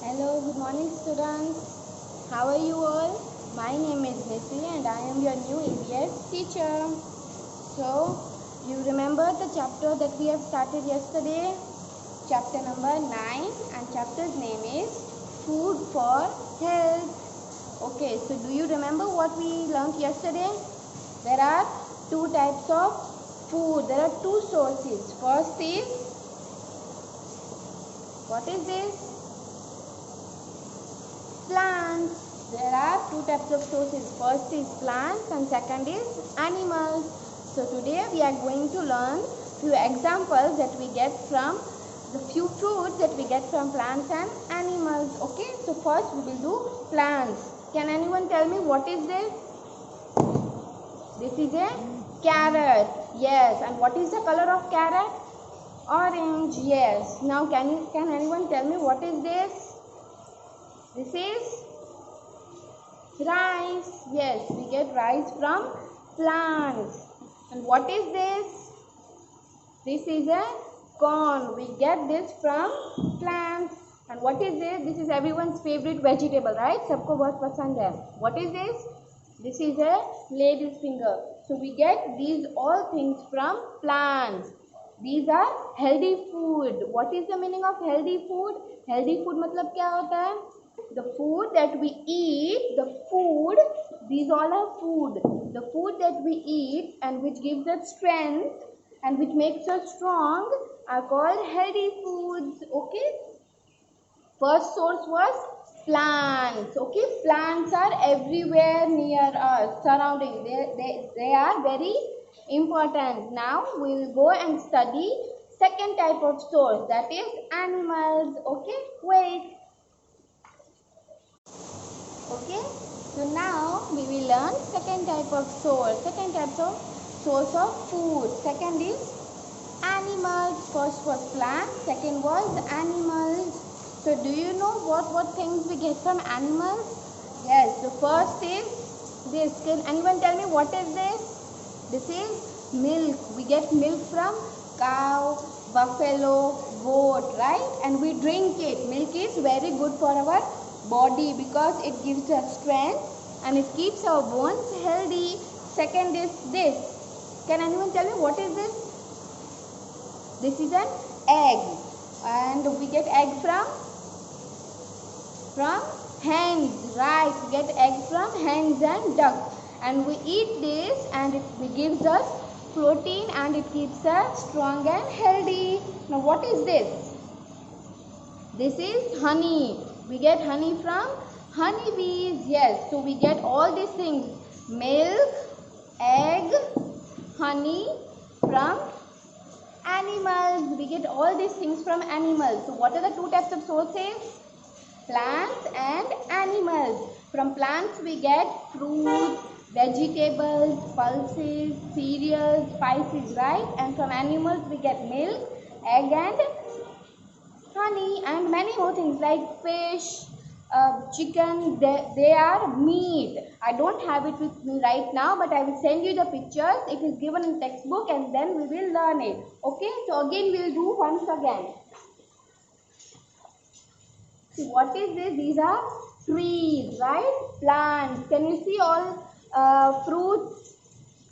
Hello, good morning students. How are you all? My name is Nisi and I am your new EVS teacher. So, you remember the chapter that we have started yesterday? Chapter number 9 and chapter's name is Food for Health. Okay, so do you remember what we learned yesterday? There are two types of food. There are two sources. First is, what is this? Plants. There are two types of sources. First is plants and second is animals. So today we are going to learn few examples that we get from the few foods that we get from plants and animals. Okay, so first we will do plants. Can anyone tell me what is this? This is a carrot. Yes, and what is the color of carrot? Orange. Yes. Now can anyone tell me what is this? This is rice. Yes, we get rice from plants. And what is this? This is a corn. We get this from plants. And what is this? This is everyone's favorite vegetable, right? सबको बहुत पसंद है. What is this? This is a lady's finger. So we get these all things from plants. These are healthy food. What is the meaning of healthy food? Healthy food मतलब क्या होता है? The food that we eat, these all are food. The food that we eat and which gives us strength and which makes us strong are called healthy foods. Okay. First source was plants. Okay. Plants are everywhere near us, surrounding. They are very important. Now we will go and study second type of source, that is animals. Okay. Wait. Okay, so now we will learn second type of source. Second type of source of food. Second is animals. First was plants, second was animals. So do you know what things we get from animals? Yes, the first is this. Can anyone tell me what is this? This is milk. We get milk from cow, buffalo, goat, right? And we drink it. Milk is very good for our body because it gives us strength and it keeps our bones healthy. Second is this. Can anyone tell me what is this? This is an egg, and we get egg from hens, right? We get egg from hens and ducks, and we eat this and it gives us protein and it keeps us strong and healthy. Now what is this? This is honey. We get honey from honeybees. Yes, so we get all these things: milk, egg, honey from animals. We get all these things from animals. So what are the two types of sources? Plants and animals. From plants we get fruits, vegetables, pulses, cereals, spices, right? And from animals we get milk, egg and honey and many more things like fish, chicken. They are meat. I don't have it with me right now, but I will send you the pictures. It is given in textbook and then we will learn it. Okay, so again we will do once again. See, what is this? These are trees, right? Plants. Can you see all fruits?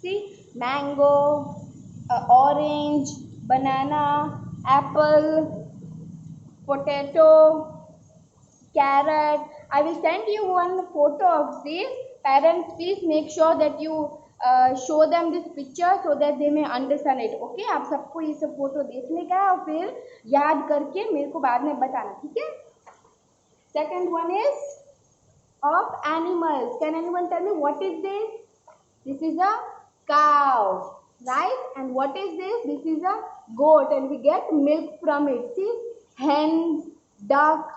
See, mango, orange, banana, apple, potato, carrot. I will send you one photo of this. Parents, please make sure that you show them this picture so that they may understand it. Okay, आप सबको ये सब photo देखने का है और फिर याद करके मेरे को बाद में बताना, ठीक है? Second one is of animals. Can anyone tell me what is this? This is a cow, right? And what is this? This is a goat and we get milk from it. See, hens, duck,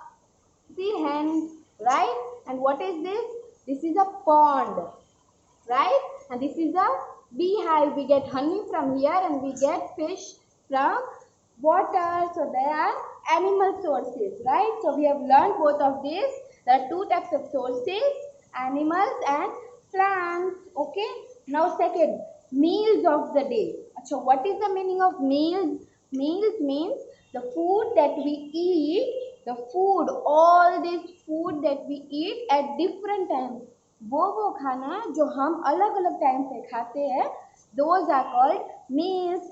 see hens, right? And what is this? This is a pond, right? And this is a beehive. We get honey from here and we get fish from water. So they are animal sources, right? So we have learned both of these. There are two types of sources, animals and plants. Okay. Now second, meals of the day. So what is the meaning of meals? Meals means the food that we eat, the food, all this food that we eat at different times, वो खाना जो हम अलग अलग time पे खाते हैं, those are called meals.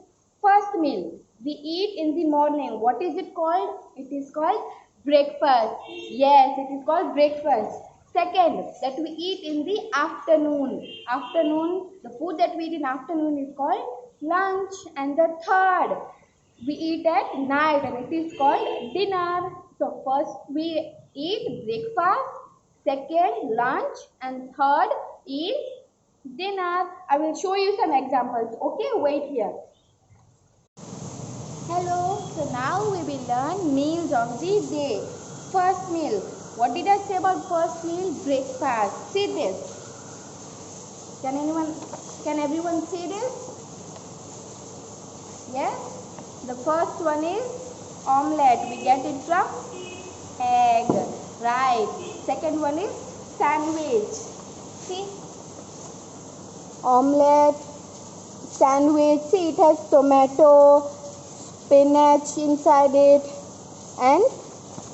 First meal we eat in the morning. What is it called? It is called breakfast. Yes, it is called breakfast. Second, that we eat in the afternoon. Afternoon, the food that we eat in afternoon is called lunch. And the third, we eat at night, and it is called dinner. So first we eat breakfast, second lunch, and third is dinner. I will show you some examples. Okay, wait here. Hello, so now we will learn meals of the day. First meal. What did I say about first meal? Breakfast. See this. Can everyone see this? Yes? The first one is omelette. We get it from egg. Right. Second one is sandwich. See? Omelette, sandwich. See, it has tomato, spinach inside it. And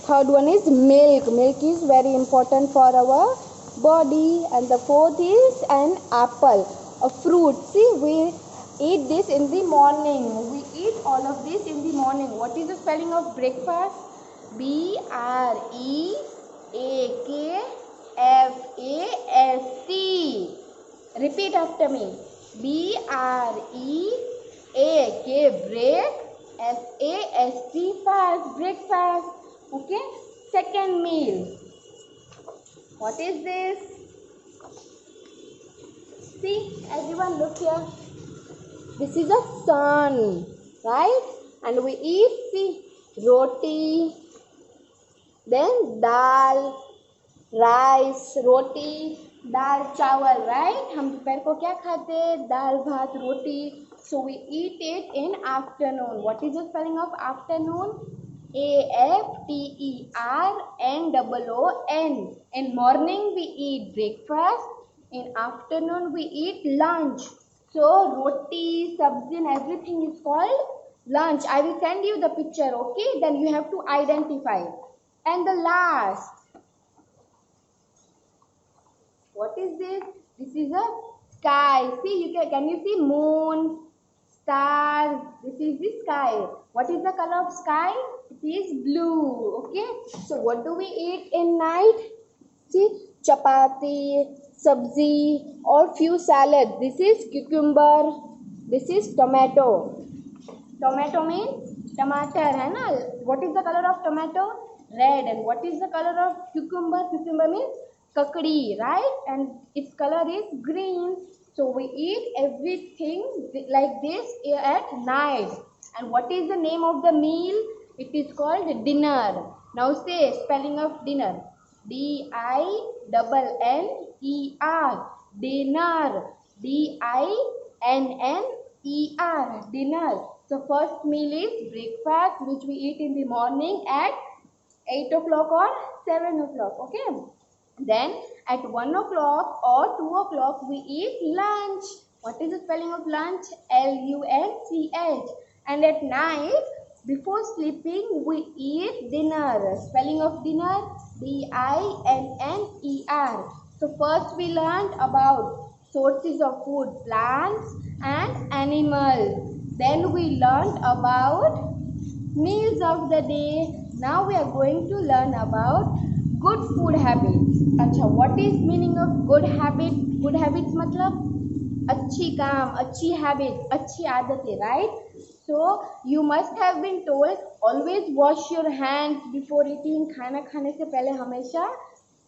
third one is milk. Milk is very important for our body. And the fourth is an apple, a fruit. See, we eat this in the morning. We eat all of this in the morning. What is the spelling of breakfast? breakfast. Repeat after me. break, break, fast, fast, breakfast. Okay. Second meal. What is this? See, everyone look here. This is a sun, right? And we eat, see, roti, then dal, rice, roti, dal, chawal, right? हम दोपहर को क्या खाते हैं? दाल, भात, रोटी. So we eat it in afternoon. What is the spelling of afternoon? AFTERNOON. In morning we eat breakfast. In afternoon we eat lunch. So roti, sabzi and everything is called lunch. I will send you the picture, okay? Then you have to identify. And the last. What is this? This is a sky. See, can you see moon, stars? This is the sky. What is the color of sky? It is blue. Okay. So what do we eat in night? See, chapati, sabzi, or few salad. This is cucumber. This is tomato. Tomato means tomato, hai na? What is the color of tomato? Red. And what is the color of cucumber? Cucumber means kakdi, right? And its color is green. So we eat everything like this at night. And what is the name of the meal? It is called dinner. Now say spelling of dinner. DINNER. Dinner. DINNER. Dinner. So first meal is breakfast, which we eat in the morning at 8 o'clock or 7 o'clock. Okay. Then at 1 o'clock or 2 o'clock we eat lunch. What is the spelling of lunch? LUNCH. And at night, before sleeping, we eat dinner. Spelling of dinner? DINNER. So first we learned about sources of food, plants and animals. Then we learned about meals of the day. Now we are going to learn about good food habits. अच्छा, what is meaning of good habit? Good habits मतलब अच्छी काम, अच्छी habits, अच्छी आदतें, right? So you must have been told always wash your hands before eating. खाना खाने से पहले हमेशा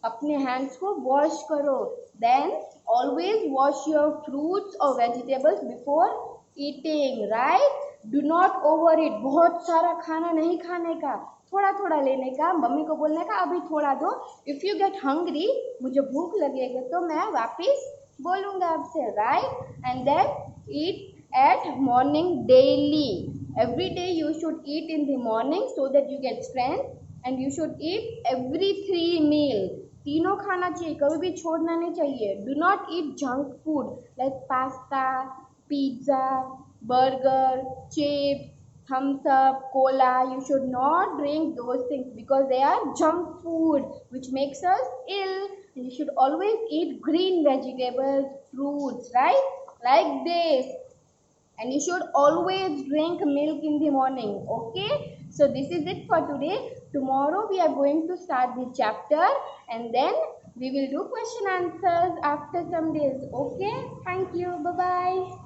अपने hands को wash करो. Then always wash your fruits or vegetables before eating, right? Do not overeat. बहुत सारा खाना नहीं खाने का, थोड़ा थोड़ा लेने का. मम्मी को बोलने का अभी थोड़ा दो. If you get hungry, मुझे भूख लगेगी तो मैं वापस बोलूँगा आपसे, right? And then eat at morning daily. Every day you should eat in the morning so that you get strength. And you should eat every 3 meal. तीनों खाना चाहिए, कभी भी छोड़ना नहीं चाहिए. Do not eat junk food like pasta, pizza, burger, chips, thumbs up, cola. You should not drink those things because they are junk food which makes us ill. You should always eat green vegetables, fruits, right? Like this. And you should always drink milk in the morning. Okay? So this is it for today. Tomorrow we are going to start the chapter and then we will do question answers after some days. Okay? Thank you. Bye-bye.